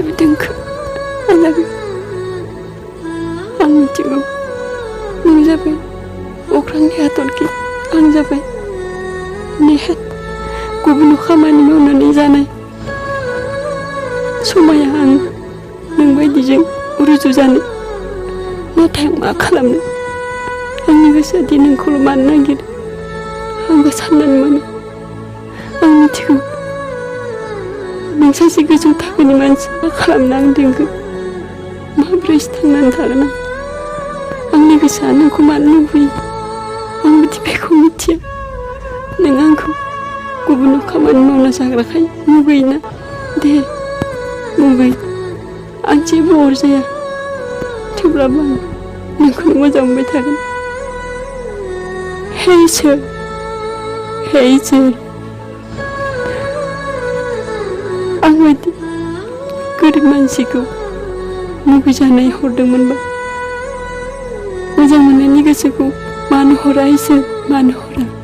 लुबैदोंखौ आलागै आं मिथिगौ नों जाबाय अख्रांनि हाथरखि आं जाबाय नेहात गुबुनाव खामानि मावनानै जानाय समाया आं नोंबायदिजों रुजु जानो नाथाय आं मा खालामनो आंनि गोसोआ दि नोंखौल' मानो नागिरो आंबो साननानै मोनो आं मिथिगौ नों सासे गोजौ थाखोनि मानसि मा खालामनो आं दोनगोन माब्रैसो थांनानै थागोन आं आंनि गोसोआ नोंखौ मानो लुबैयो आंबो दि बेखौ मिथिया नों आंखौ गुबुनाव खामानि मावना जाग्राखाय मुगैयोना दे मुगै आं जेबो अरजाया थेवब्लाबो आं नोंखौनो मोजां मोनबाय थागोन हे इसोर आं बायदि गोरिब मानसिखौ मुगैजानाय हरदोंमोनबा मोजां मोननायनि गोसोखौ मानो हरा इसोर मानो हरा